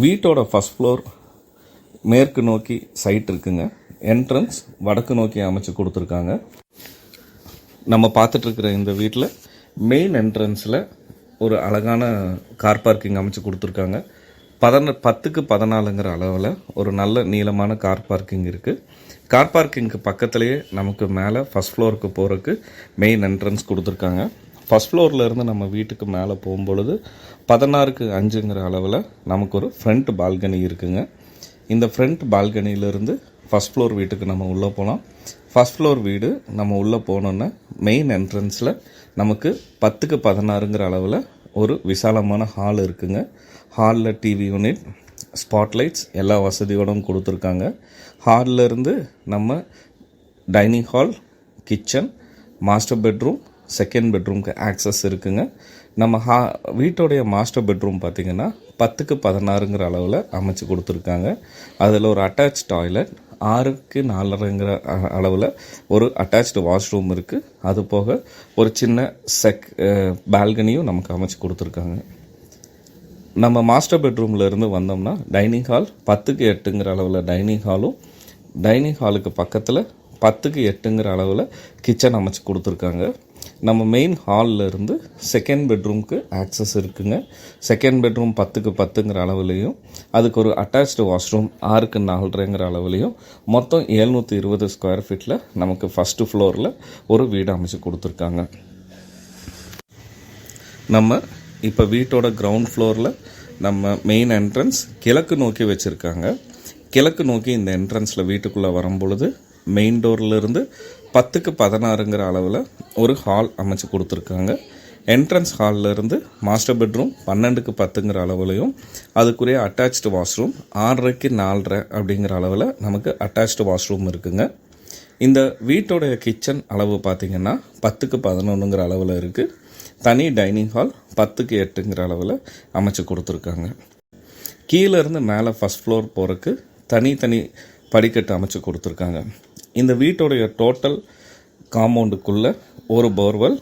வீட்டோட first floor மேற்கு நோக்கி சைட் இருக்குங்க. என்ட்ரன்ஸ் வடக்கு நோக்கி அமைச்சு கொடுத்துருக்காங்க. நம்ம பார்த்துட்ருக்கிற இந்த வீட்டில் மெயின் என்ட்ரன்ஸில் ஒரு அழகான கார் பார்க்கிங் அமைச்சு கொடுத்துருக்காங்க. 10க்கு 14ங்கிற அளவில் ஒரு நல்ல நீளமான கார் பார்க்கிங் இருக்குது. கார் பார்க்கிங்க்கு பக்கத்துலேயே நமக்கு மேலே ஃபர்ஸ்ட் ஃப்ளோருக்கு போகிறதுக்கு மெயின் என்ட்ரன்ஸ் கொடுத்துருக்காங்க. ஃபர்ஸ்ட் ஃப்ளோர்லேருந்து நம்ம வீட்டுக்கு மேலே போகும்பொழுது 16க்கு 5ங்கிற அளவில் நமக்கு ஒரு ஃப்ரண்ட் பால்கனி இருக்குங்க. இந்த ஃப்ரண்ட் பால்கனியிலேருந்து ஃபர்ஸ்ட் ஃப்ளோர் வீட்டுக்கு நம்ம உள்ளே போகலாம். ஃபர்ஸ்ட் ஃப்ளோர் வீடு நம்ம உள்ளே போனோன்னா மெயின் என்ட்ரன்ஸில் நமக்கு 10க்கு 16ங்கிற அளவில் ஒரு விசாலமான ஹால் இருக்குங்க. ஹாலில் டிவி யூனிட், ஸ்பாட்லைட்ஸ் எல்லா வசதியோடும் கொடுத்துருக்காங்க. ஹாலில் இருந்து நம்ம dining hall, kitchen, master bedroom, second பெட்ரூம்க்கு ஆக்சஸ் இருக்குங்க. நம்ம வீட்டோடைய மாஸ்டர் பெட்ரூம் பார்த்திங்கன்னா 10க்கு 16ங்கிற அளவில் அமைச்சு கொடுத்துருக்காங்க. அதில் ஒரு அட்டாச் டாய்லெட், 6க்கு 4.5ங்கிற அளவில் ஒரு அட்டாச்டு வாஷ்ரூம் இருக்குது. அது போக ஒரு சின்ன பால்கனியும் நமக்கு அமைச்சு கொடுத்துருக்காங்க. நம்ம மாஸ்டர் பெட்ரூமில் இருந்து வந்தோம்னா டைனிங் ஹால் 10க்கு 8ங்கிற அளவில் டைனிங் ஹாலும், டைனிங் ஹாலுக்கு பக்கத்தில் 10க்கு 8ங்கிற அளவில் கிச்சன் அமைச்சு கொடுத்துருக்காங்க. நம்ம மெயின் ஹாலில் இருந்து செகண்ட் பெட்ரூம்க்கு ஆக்சஸ் இருக்குங்க. செகண்ட் பெட்ரூம் 10க்கு 10ங்கிற அளவுலேயும், அதுக்கு ஒரு அட்டாச்டு வாஷ்ரூம் 6க்கு 4.5ங்கிற அளவுலேயும், மொத்தம் 720 ஸ்கொயர் ஃபீட்டில் நமக்கு ஃபஸ்ட்டு ஃப்ளோரில் ஒரு வீடு அமைச்சு கொடுத்துருக்காங்க. நம்ம இப்போ வீட்டோட கிரவுண்ட் ஃப்ளோரில் நம்ம மெயின் என்ட்ரன்ஸ் கிழக்கு நோக்கி வச்சுருக்காங்க. கிழக்கு நோக்கி இந்த என்ட்ரன்ஸில் வீட்டுக்குள்ளே வரும்பொழுது மெயின் டோர்லேருந்து 10க்கு 16ங்கிற அளவில் ஒரு ஹால் அமைச்சு கொடுத்துருக்காங்க. என்ட்ரன்ஸ் ஹாலில் இருந்து மாஸ்டர் பெட்ரூம் 12க்கு 10ங்கிற அளவுலையும், அதுக்குரிய அட்டாச்டு வாஷ்ரூம் 6.5க்கு 4.5 அப்படிங்கிற அளவில் நமக்கு அட்டாச்டு வாஷ்ரூம் இருக்குங்க. இந்த வீட்டோடைய கிச்சன் அளவு பார்த்திங்கன்னா 10க்கு 11ங்கிற அளவில் இருக்குது. தனி டைனிங் ஹால் 10க்கு 8ங்கிற அளவில் அமைச்சு கொடுத்துருக்காங்க. கீழே இருந்து மேலே ஃபஸ்ட் ஃப்ளோர் போகிறதுக்கு தனி படிக்கட்டு அமைச்சு கொடுத்துருக்காங்க. இந்த வீட்டோடைய டோட்டல் காம்பவுண்டுக்குள்ளே ஒரு போர்வெல்,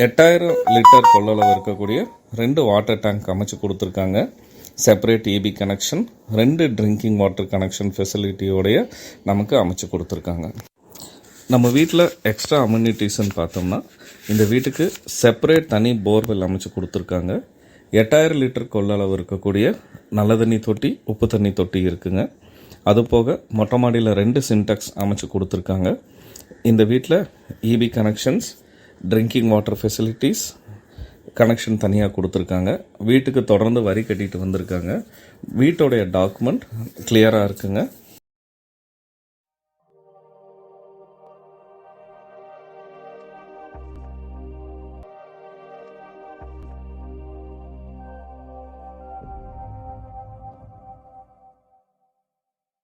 8000 லிட்டர் கொள்ளளவு இருக்கக்கூடிய 2 வாட்டர் டேங்க் அமைச்சு கொடுத்துருக்காங்க. Separate EB connection, 2 drinking water connection ஃபெசிலிட்டியோடைய நமக்கு அமைச்சு கொடுத்துருக்காங்க. நம்ம வீட்டில் எக்ஸ்ட்ரா அம்யூனிட்டிஸ்ன்னு பார்த்தோம்னா இந்த வீட்டுக்கு செப்பரேட் தனி போர்வெல் அமைச்சு கொடுத்துருக்காங்க. 8000 லிட்டர் கொள்ளளவு இருக்கக்கூடிய நல்ல தண்ணி தொட்டி, உப்பு தண்ணி தொட்டி இருக்குங்க. அதுபோக மொட்டை மாடியில் 2 சின்டெக்ஸ் அமைச்சு கொடுத்துருக்காங்க. இந்த வீட்டில் EB connections, drinking water facilities connection தனியாக கொடுத்துருக்காங்க. வீட்டுக்கு தொடர்ந்து வரி கட்டிட்டு வந்திருக்காங்க. வீட்டோடைய டாக்குமெண்ட் கிளியராக இருக்குங்க.